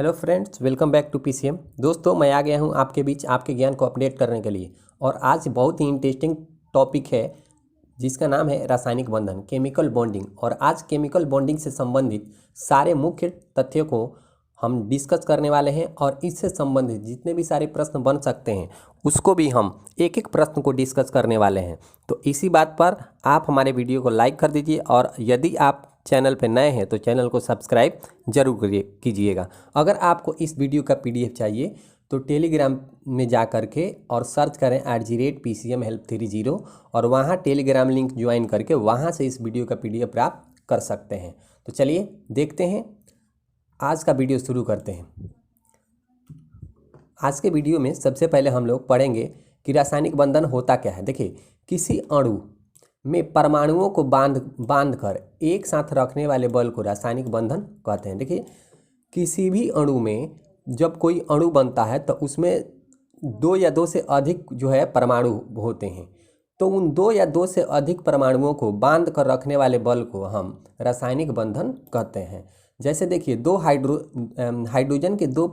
Hello friends, welcome back to PCM. दोस्तों, मैं आ गया हूं आपके बीच आपके ज्ञान को अपडेट करने के लिए। और आज बहुत ही इंटरेस्टिंग टॉपिक है जिसका नाम है रासायनिक बंधन, केमिकल बॉन्डिंग। और आज केमिकल बॉन्डिंग से संबंधित सारे मुख्य तथ्यों को हम डिस्कस करने वाले हैं और इससे संबंधित जितने भी सारे प्रश्न बन सकते हैं उसको भी हम एक एक प्रश्न को डिस्कस करने वाले हैं। तो इसी बात पर आप हमारे वीडियो को लाइक कर दीजिए और यदि आप चैनल पर नए हैं तो चैनल को सब्सक्राइब जरूर कीजिएगा। अगर आपको इस वीडियो का पीडीएफ चाहिए तो टेलीग्राम में जा कर के और सर्च करें @PCM Help 30 और वहाँ टेलीग्राम लिंक ज्वाइन करके वहाँ से इस वीडियो का पीडीएफ प्राप्त कर सकते हैं। तो चलिए देखते हैं, आज का वीडियो शुरू करते हैं। आज के वीडियो में सबसे पहले हम लोग पढ़ेंगे कि रासायनिक बंधन होता क्या है। देखिए, किसी अणु में परमाणुओं को बांध कर एक साथ रखने वाले बल को रासायनिक बंधन कहते हैं। देखिए, किसी भी अणु में जब कोई अणु बनता है तो उसमें दो या दो से अधिक जो है परमाणु होते हैं। तो उन दो या दो से अधिक परमाणुओं को बांध कर रखने वाले बल को हम रासायनिक बंधन कहते हैं। जैसे देखिए, हाइड्रोजन के दो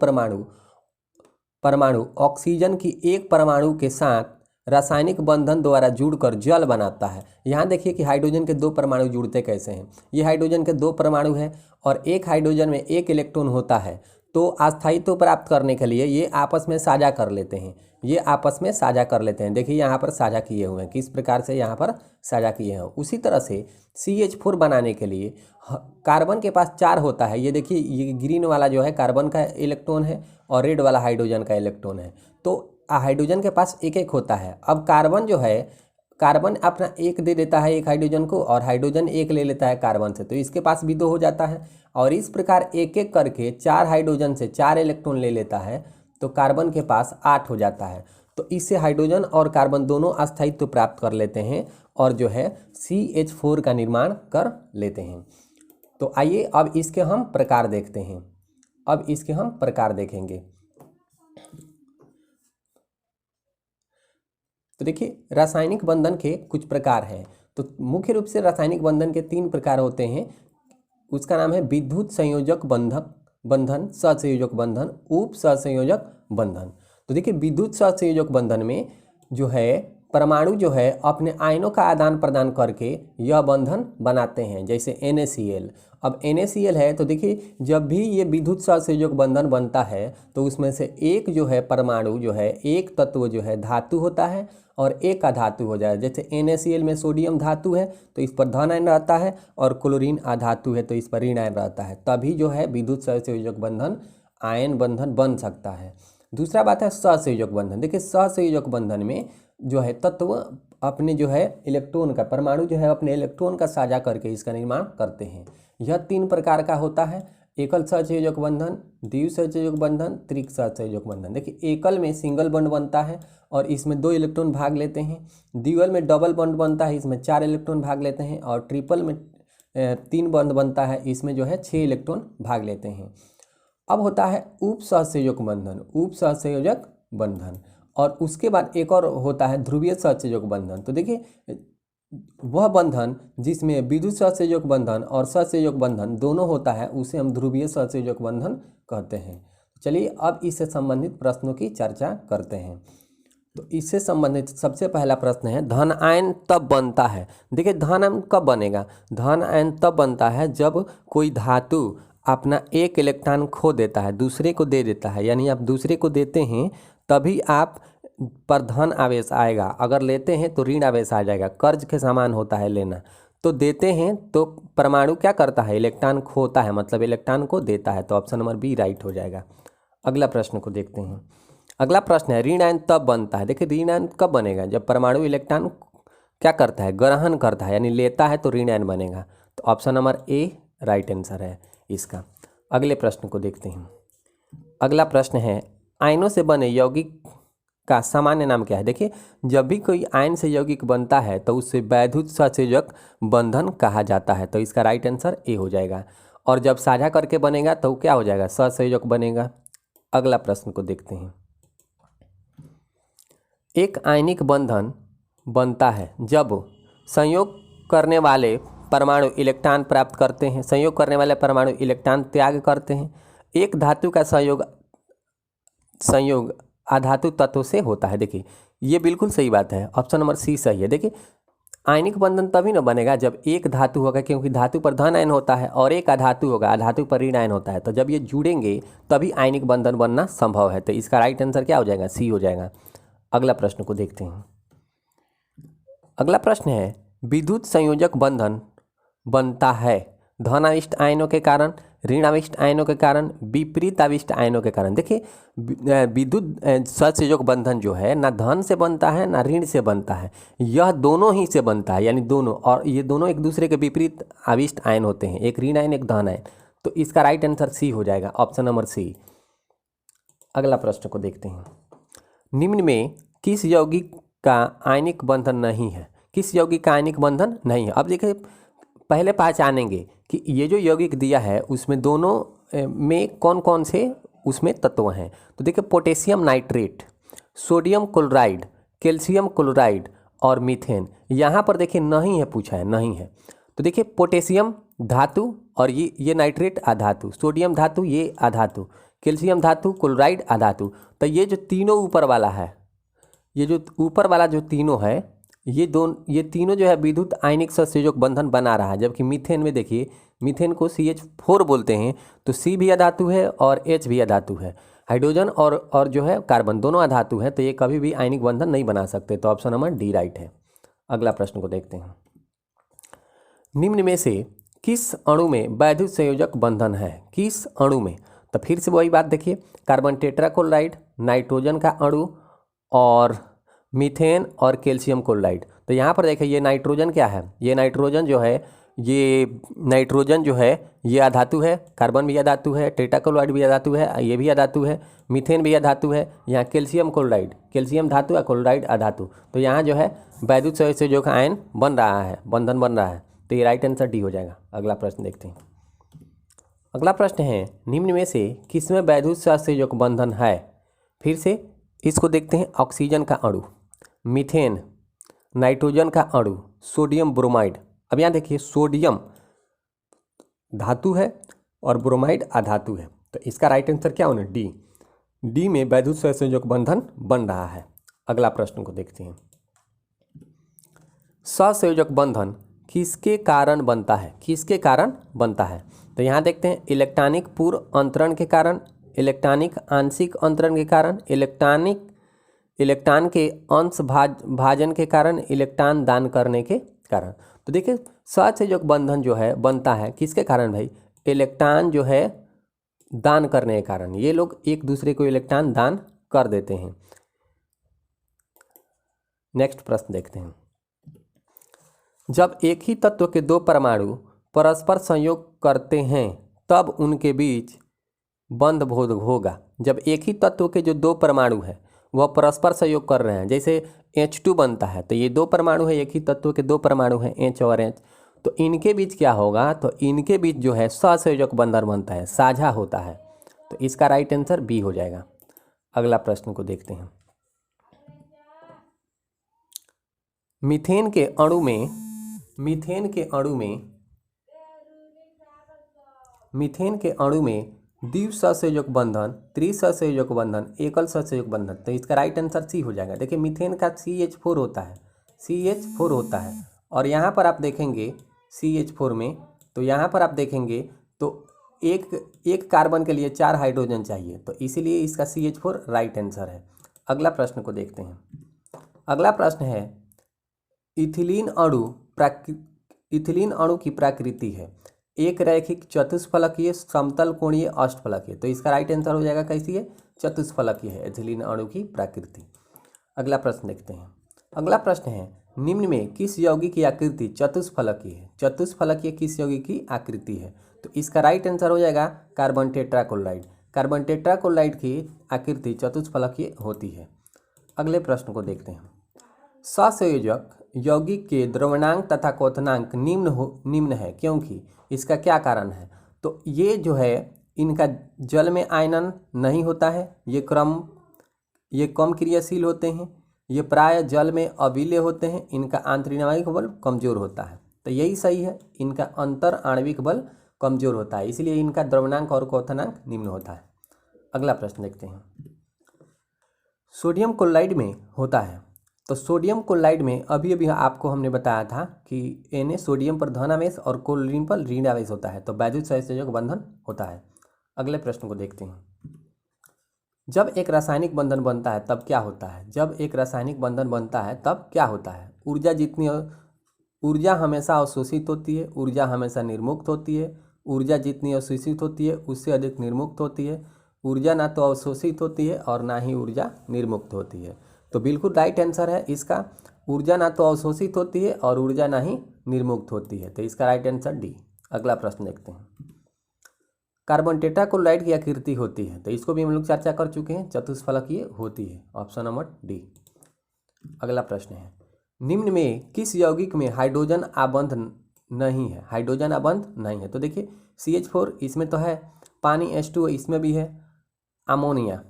परमाणु ऑक्सीजन की एक परमाणु के साथ रासायनिक बंधन द्वारा जुड़कर जल बनाता है। यहाँ देखिए कि हाइड्रोजन के दो परमाणु जुड़ते कैसे हैं। ये हाइड्रोजन के दो परमाणु हैं और एक हाइड्रोजन में एक इलेक्ट्रॉन होता है। तो अस्थायित्व प्राप्त करने के लिए ये आपस में साझा कर लेते हैं। देखिए, यहाँ पर साझा किए हुए हैं, किस प्रकार से यहाँ पर साझा किए हैं। उसी तरह से CH4 बनाने के लिए कार्बन के पास 4 होता है। ये देखिए, ये ग्रीन वाला जो है कार्बन का इलेक्ट्रॉन है और रेड वाला हाइड्रोजन का इलेक्ट्रॉन है। तो हाइड्रोजन के पास एक एक होता है। अब कार्बन अपना एक दे देता है एक हाइड्रोजन को और हाइड्रोजन एक ले लेता है कार्बन से, तो इसके पास भी 2 हो जाता है। और इस प्रकार एक एक करके 4 हाइड्रोजन से 4 इलेक्ट्रॉन ले लेता है तो कार्बन के पास 8 हो जाता है। तो इससे हाइड्रोजन और कार्बन दोनों अस्थायित्व प्राप्त कर लेते हैं और जो है CH4 का निर्माण कर लेते हैं। तो आइए अब इसके हम प्रकार देखते हैं। देखेंगे। तो देखिए, रासायनिक बंधन के कुछ प्रकार हैं। तो मुख्य रूप से रासायनिक बंधन के 3 प्रकार होते हैं। उसका नाम है विद्युत संयोजक बंधन, सहसंयोजक बंधन, उप सहसंयोजक बंधन। तो देखिए, विद्युत सहसंयोजक बंधन में जो है परमाणु जो है अपने आयनों का आदान प्रदान करके यह बंधन बनाते हैं, जैसे NaCl। अब NaCl है तो देखिए, जब भी ये विद्युत सहसंयोजक बंधन बनता है तो उसमें से एक जो है परमाणु जो है, एक तत्व जो है धातु होता है और एक अधातु हो जाए। जैसे NaCl में सोडियम धातु है तो इस पर धन आयन रहता है और क्लोरीन अधातु है तो इस पर ऋण आयन रहता है। तभी जो है विद्युत सहसंयोजक बंधन आयन बंधन बन सकता है। दूसरा बात है सहसंयोजक बंधन। देखिए, सहसंयोजक बंधन में जो है तत्व अपने जो है इलेक्ट्रॉन का, परमाणु जो है अपने इलेक्ट्रॉन का साझा करके इसका निर्माण करते हैं। यह 3 प्रकार का होता है: एकल सहसंयोजक बंधन, द्वि सहसंयोजक बंधन, त्रिक सहसंयोजक बंधन। देखिए, एकल में सिंगल बॉन्ड बनता है और इसमें 2 इलेक्ट्रॉन भाग लेते हैं। द्विबल में डबल बॉन्ड बनता है, इसमें 4 इलेक्ट्रॉन भाग लेते हैं। और ट्रिपल में 3 बॉन्ड बनता है, इसमें जो है 6 इलेक्ट्रॉन भाग लेते हैं। अब होता है उप सहसंयोजक बंधन। और उसके बाद एक और होता है ध्रुवीय सहसंयोजक बंधन। तो देखिए, वह बंधन जिसमें विद्युत सहसंयोजक बंधन और सहसंयोजक बंधन दोनों होता है उसे हम ध्रुवीय सहसंयोजक बंधन कहते हैं। चलिए अब इससे संबंधित प्रश्नों की चर्चा करते हैं। तो इससे संबंधित सबसे पहला प्रश्न है, धन आयन तब बनता है। देखिए, धन आयन कब बनेगा? धन आयन तब बनता है जब कोई धातु अपना एक इलेक्ट्रॉन खो देता है, दूसरे को दे देता है। यानी आप दूसरे को देते हैं तभी आप पर धन आवेश आएगा, अगर लेते हैं तो ऋण आवेश आ जाएगा। कर्ज के समान होता है लेना। तो देते हैं तो परमाणु क्या करता है? इलेक्ट्रॉन खोता है, मतलब इलेक्ट्रॉन को देता है। तो ऑप्शन नंबर बी राइट हो जाएगा। अगला प्रश्न को देखते हैं। अगला प्रश्न है, ऋण आयन तब बनता है। देखिए, ऋण आयन कब बनेगा? जब परमाणु इलेक्ट्रॉन क्या करता है? ग्रहण करता है, यानी लेता है तो ऋण आयन बनेगा। तो option number A right answer है इसका। अगले प्रश्न को देखते हैं। अगला प्रश्न है, आयनों से बने यौगिक का सामान्य नाम क्या है? देखिए, जब भी कोई आयन से यौगिक बनता है तो उससे वैद्युत सहसंयोजक बंधन कहा जाता है। तो इसका राइट आंसर ए हो जाएगा। और जब साझा करके बनेगा तो क्या हो जाएगा? सहसंयोजक बनेगा। अगला प्रश्न को देखते हैं। एक आयनिक बंधन बनता है जब संयोग करने वाले परमाणु इलेक्ट्रॉन प्राप्त करते हैं, संयोग करने वाले परमाणु इलेक्ट्रॉन त्याग करते हैं। एक धातु का संयोग अधातु तत्व से होता है। देखिए ये बिल्कुल सही बात है, ऑप्शन नंबर सी सही है। देखिए आयनिक बंधन तभी ना बनेगा जब एक धातु होगा, क्योंकि धातु पर धन आयन होता है, और एक अधातु होगा, अधातु पर ऋण आयन होता है। तो जब ये जुड़ेंगे तभी आयनिक बंधन बनना संभव है। तो इसका राइट आंसर क्या हो जाएगा? सी हो जाएगा। अगला प्रश्न को देखते हैं। अगला प्रश्न है, विद्युत संयोजक बंधन बनता है धनाविष्ट आयनों के कारण, ऋणाविष्ट आयनों के कारण, विपरीत आविष्ट आयनों के कारण। देखिए विद्युत सहसंयोजक बंधन जो है ना धन से बनता है ना ऋण से बनता है, यह दोनों ही से बनता है, यानी दोनों, और ये दोनों एक दूसरे के विपरीत आविष्ट आयन होते हैं, एक ऋण आयन एक धन आयन। तो इसका राइट आंसर सी हो जाएगा, ऑप्शन नंबर सी। अगला प्रश्न को देखते हैं। निम्न में किस यौगिक का आयनिक बंधन नहीं है? किस यौगिक का आयनिक बंधन नहीं है? अब देखिए पहले पहचानेंगे कि ये जो यौगिक दिया है उसमें दोनों में कौन कौन से उसमें तत्व हैं। तो देखिए potassium nitrate, sodium chloride, calcium chloride और मीथेन। यहाँ पर देखिए नहीं है, पूछा है नहीं है। तो देखिए पोटेशियम धातु और ये नाइट्रेट अधातु, सोडियम धातु ये अधातु, कैल्शियम धातु, क्लोराइड अधातु। तो ये जो तीनों ऊपर वाला है, ये जो ऊपर वाला जो तीनों है, ये तीनों जो है विद्युत आयनिक सहसंयोजक बंधन बना रहा है। जबकि मीथेन में देखिए, मीथेन को CH4 बोलते हैं, तो C भी अधातु है और H भी अधातु है। हाइड्रोजन और जो है कार्बन दोनों अधातु है, तो ये कभी भी आयनिक बंधन नहीं बना सकते। तो ऑप्शन नंबर डी राइट है। अगला प्रश्न को देखते हैं। निम्न में से किस अणु में वैद्युत संयोजक बंधन है? किस अणु में? तो फिर से वही बात देखिए, कार्बन टेट्राक्लोराइड, नाइट्रोजन का अणु और मीथेन और कैल्शियम क्लोराइड। तो यहाँ पर देखिए ये नाइट्रोजन क्या है? ये नाइट्रोजन जो है ये अधातु है, कार्बन भी अधातु है, टेट्राक्लोराइड भी अधातु है, ये भी अधातु है, मीथेन भी अधातु है। यहाँ कैल्शियम क्लोराइड, कैल्शियम धातु या क्लोराइड अधातु। तो यहाँ जो है वैद्युत सहसंयोजक आयन बन रहा है, बंधन बन रहा है। तो ये राइट आंसर डी हो जाएगा। अगला प्रश्न देखते हैं। अगला प्रश्न है, निम्न में से किसमें वैद्युत सहसंयोजक बंधन है? फिर से इसको देखते हैं। ऑक्सीजन का अणु, मीथेन, नाइट्रोजन का अणु, सोडियम ब्रोमाइड। अब यहाँ देखिए सोडियम धातु है और ब्रोमाइड अधातु है, तो इसका राइट आंसर क्या होना? डी। डी में वैद्युत सहसंयोजक बंधन बन रहा है। अगला प्रश्न को देखते हैं। सहसंयोजक बंधन किसके कारण बनता है? किसके कारण बनता है? तो यहाँ देखते हैं इलेक्ट्रॉनिक पूर्व अंतरण के कारण, इलेक्ट्रॉनिक आंशिक अंतरण के कारण, इलेक्ट्रॉन के अंश भाजन के कारण, इलेक्ट्रॉन दान करने के कारण। तो देखिए सहसंयोजक बंधन जो है बनता है किसके कारण भाई? इलेक्ट्रॉन जो है दान करने के कारण। ये लोग एक दूसरे को इलेक्ट्रॉन दान कर देते हैं। नेक्स्ट प्रश्न देखते हैं। जब एक ही तत्व के दो परमाणु परस्पर संयोग करते हैं तब उनके बीच बंध बोध होगा। जब एक ही तत्व के जो दो परमाणु हैं वह परस्पर सहयोग कर रहे हैं, जैसे H2 बनता है, तो ये दो परमाणु है, एक ही तत्व के दो परमाणु हैं H और H, तो इनके बीच क्या होगा? तो इनके बीच जो है सहसंयोजक बंधन बनता है, साझा होता है। तो इसका राइट आंसर बी हो जाएगा। अगला प्रश्न को देखते हैं। मीथेन के अणु में द्विसहसंयोजक बंधन, त्रिसहसंयोजक बंधन, एकल सहसंयोजक बंधन। तो इसका राइट आंसर सी हो जाएगा। देखिए मीथेन का CH4 होता है, और यहाँ पर आप देखेंगे CH4 में, तो यहाँ पर आप देखेंगे तो एक कार्बन के लिए 4 हाइड्रोजन चाहिए, तो इसीलिए इसका CH4 राइट आंसर है। अगला प्रश्न को देखते हैं। अगला प्रश्न है, इथिलीन अणु की प्रकृति है एक रैखिक चतुष्फलकीय, समतल कोणीय, अष्टफलकीय। तो इसका राइट आंसर हो जाएगा कैसी है? चतुष्फलकीय है इथिलीन अणु की प्रकृति। अगला प्रश्न देखते हैं। अगला प्रश्न है, निम्न में किस यौगिक की आकृति चतुष्फलकीय है? चतुष्फलकीय किस यौगिक की आकृति है? तो इसका राइट आंसर हो जाएगा कार्बन टेट्राक्लोराइड। कार्बन टेट्राक्लोराइड की आकृति चतुष्फलकीय होती है। अगले प्रश्न को देखते हैं। सहसंयोजक यौगिक के द्रवणांक तथा क्वथनांक निम्न है क्योंकि? इसका क्या कारण है? तो ये जो है इनका जल में आयनन नहीं होता है, ये कम क्रियाशील होते हैं, ये प्राय जल में अविलेय होते हैं, इनका आंतरिक आणविक बल कमजोर होता है। तो यही सही है, इनका अंतर आणविक बल कमजोर होता है, इसलिए इनका द्रवणांक और क्वथनांक निम्न होता है। अगला प्रश्न देखते हैं। सोडियम क्लोराइड में होता है, तो सोडियम क्लोराइड में अभी अभी आपको हमने बताया था कि Na सोडियम पर धन आवेश और क्लोरीन पर ऋण आवेश होता है, तो वैद्युत सहसंयोजक बंधन होता है। अगले प्रश्न को देखते हैं। जब एक रासायनिक बंधन बनता है तब क्या होता है? जब एक रासायनिक बंधन बनता है तब क्या होता है? ऊर्जा हमेशा अवशोषित होती है, ऊर्जा हमेशा निर्मुक्त होती है, ऊर्जा जितनी अवशोषित होती है उससे अधिक निर्मुक्त होती है, ऊर्जा ना तो अवशोषित होती है और ना ही ऊर्जा निर्मुक्त होती है। तो बिल्कुल राइट आंसर है इसका, ऊर्जा ना तो अवशोषित होती है और ऊर्जा ना ही निर्मुक्त होती है, तो इसका राइट आंसर डी। अगला प्रश्न देखते हैं। कार्बन टेट्राक्लोराइड की आकृति होती है, तो इसको भी हम लोग चर्चा कर चुके हैं, चतुष्फलकीय होती है, ऑप्शन नंबर डी। अगला प्रश्न है, निम्न में किस यौगिक में हाइड्रोजन आबंध नहीं है? हाइड्रोजन आबंध नहीं है, तो देखिए CH4 इसमें तो है, पानी H2 इसमें भी है, अमोनिया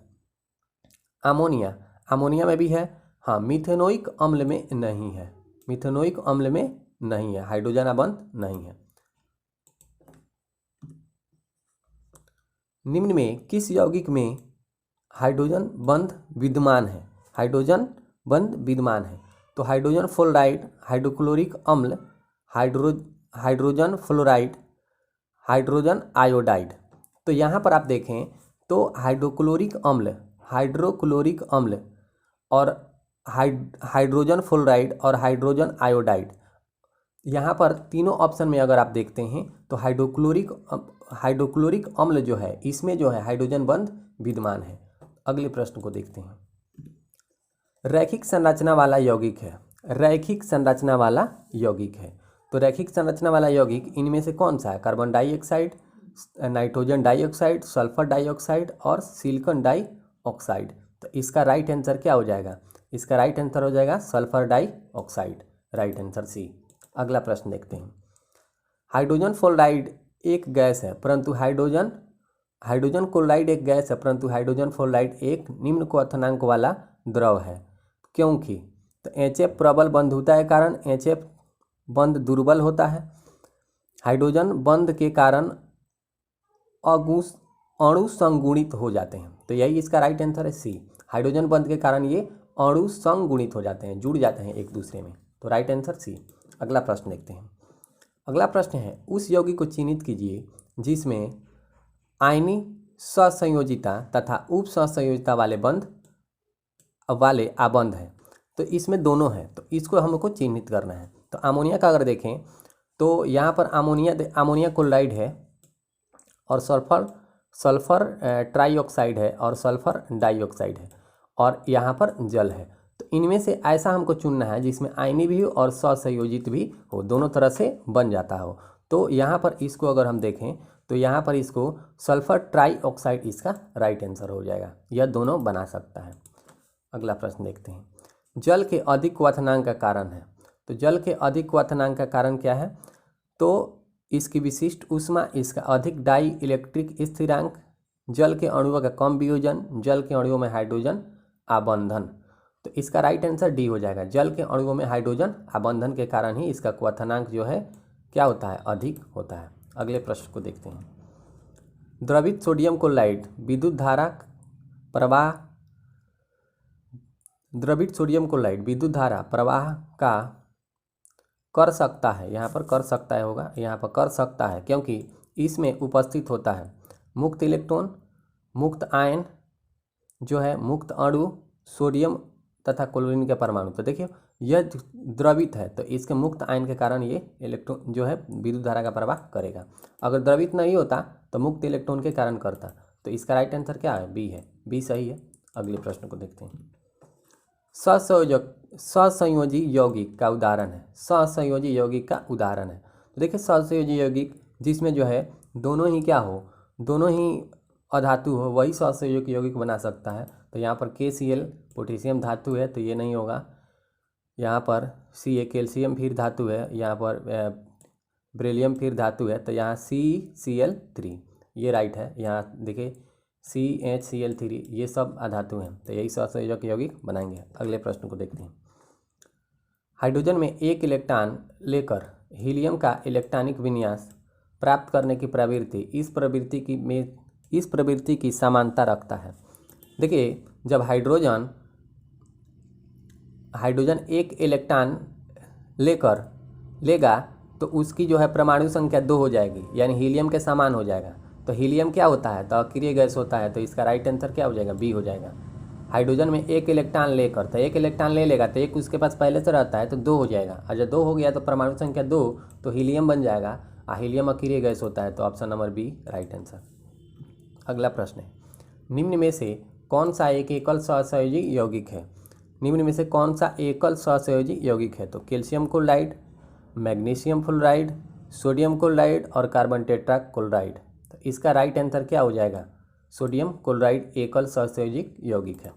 अमोनिया में भी है, हाँ मिथेनोइक अम्ल में नहीं है, मिथेनोइक अम्ल में नहीं है, हाइड्रोजन आबंध नहीं है। निम्न में किस यौगिक में हाइड्रोजन बंध विद्यमान है? हाइड्रोजन बंध विद्यमान है, तो हाइड्रोजन फ्लोराइड, हाइड्रोक्लोरिक अम्ल, हाइड्रोजन फ्लोराइड, हाइड्रोजन आयोडाइड। तो यहाँ पर आप देखें तो हाइड्रोक्लोरिक अम्ल और हाइड्रोजन फ्लोराइड और हाइड्रोजन आयोडाइड, यहाँ पर तीनों ऑप्शन में अगर आप देखते हैं तो हाइड्रोक्लोरिक अम्ल जो है इसमें जो है हाइड्रोजन बंध विद्यमान है। अगले प्रश्न को देखते हैं। रैखिक संरचना वाला यौगिक है, रैखिक संरचना वाला यौगिक है, तो रैखिक संरचना वाला यौगिक इनमें से कौन सा है? Carbon dioxide, nitrogen dioxide, sulphur dioxide और सिलिकॉन डाइऑक्साइड। तो इसका राइट आंसर क्या हो जाएगा? इसका राइट आंसर हो जाएगा sulphur dioxide, right answer C. अगला प्रश्न देखते हैं। हाइड्रोजन फ्लोराइड एक गैस है परंतु हाइड्रोजन क्लोराइड एक गैस है परंतु हाइड्रोजन फ्लोराइड एक निम्न क्वथनांक वाला द्रव है, क्योंकि तो HF प्रबल बंधुता के कारण HF बंध दुर्बल होता है, हाइड्रोजन बंध के कारण अणु संगुणित हो जाते हैं, तो यही इसका राइट आंसर है सी। हाइड्रोजन बंध के कारण ये अणु संगुणित हो जाते हैं, जुड़ जाते हैं एक दूसरे में, तो राइट आंसर सी। अगला प्रश्न देखते हैं। अगला प्रश्न है, उस यौगिक को चिन्हित कीजिए जिसमें आयनी सहसंयोजिता तथा उप सहसंयोजिता वाले आबंध है, तो इसमें दोनों हैं, तो इसको हमको चिन्हित करना है। तो अमोनिया का अगर देखें तो यहाँ पर अमोनिया क्लोराइड है और सल्फर ट्राइऑक्साइड है और सल्फर डाइऑक्साइड है और यहाँ पर जल है, तो इनमें से ऐसा हमको चुनना है जिसमें आयनी भी हो और सहसंयोजित भी हो, दोनों तरह से बन जाता हो। तो यहाँ पर इसको अगर हम देखें तो यहाँ पर इसको सल्फर ट्राइऑक्साइड इसका राइट आंसर हो जाएगा, यह दोनों बना सकता है। अगला प्रश्न देखते हैं। जल के अधिक क्वथनांक का कारण है, तो जल के अधिक क्वथनांक का कारण क्या है? तो इसकी विशिष्ट ऊष्मा, इसका अधिक डाई इलेक्ट्रिक स्थिरांक, जल के अणुओं का कम वियोजन, जल के अणुओं में हाइड्रोजन आबंधन, तो इसका राइट आंसर डी हो जाएगा। जल के अणुओं में हाइड्रोजन आबंधन के कारण ही इसका क्वथनांक जो है क्या होता है? अधिक होता है। अगले प्रश्न को देखते हैं। द्रवित सोडियम क्लोराइड विद्युत धारा प्रवाह का कर सकता है, यहाँ पर कर सकता है होगा, यहाँ पर कर सकता है क्योंकि इसमें उपस्थित होता है मुक्त इलेक्ट्रॉन, मुक्त आयन जो है, मुक्त अणु, सोडियम तथा क्लोरीन के परमाणु। तो देखिए यह द्रवित है तो इसके मुक्त आयन के कारण ये इलेक्ट्रॉन जो है विद्युत धारा का प्रवाह करेगा। अगर द्रवित नहीं होता तो मुक्त इलेक्ट्रॉन के कारण करता, तो इसका राइट आंसर क्या है? बी है, बी सही है। अगले प्रश्न को देखते हैं। सहसंयोजी यौगिक का उदाहरण है, सहसंयोजी यौगिक का उदाहरण है, तो देखिए सहसंयोजी यौगिक जिसमें जो है दोनों ही क्या हो, दोनों ही अधातु हो, वही सहसंयोजी यौगिक बना सकता है। तो यहाँ पर KCl पोटेशियम धातु है तो ये नहीं होगा, यहाँ पर Ca कैल्शियम फिर धातु है, यहाँ पर बेरिलियम फिर धातु है, तो यहाँ CCl3 ये राइट है। यहाँ देखिए CHCl3 ये सब अधातु हैं, तो यही सहसंयोजक यौगिक बनाएंगे। अगले प्रश्न को देखते हैं। हाइड्रोजन में एक इलेक्ट्रॉन लेकर हीलियम का इलेक्ट्रॉनिक विन्यास प्राप्त करने की प्रवृत्ति इस प्रवृत्ति की समानता रखता है। देखिए, जब हाइड्रोजन एक इलेक्ट्रॉन लेगा तो उसकी जो है परमाणु संख्या 2 हो जाएगी, यानी हीलियम के समान हो जाएगा। तो हीलियम क्या होता है? तो अक्रिय गैस होता है। तो इसका राइट आंसर क्या हो जाएगा? बी हो जाएगा। हाइड्रोजन में एक इलेक्ट्रॉन लेकर, तो एक इलेक्ट्रॉन ले लेगा तो एक उसके पास पहले से रहता है तो 2 हो जाएगा, और जब 2 हो गया तो परमाणु संख्या 2 तो हीलियम बन जाएगा। हीलियम अक्रिय गैस होता है। तो option number B right answer. अगला प्रश्न है, निम्न में से कौन सा एक एकल सहसंयोजी यौगिक है? निम्न में से कौन सा एकल सहसंयोजी यौगिक है? तो calcium chloride, magnesium fluoride, sodium chloride और कार्बन टेट्रा क्लोराइड। तो इसका राइट आंसर क्या हो जाएगा? सोडियम क्लोराइड एकल सहसंयोजी यौगिक है।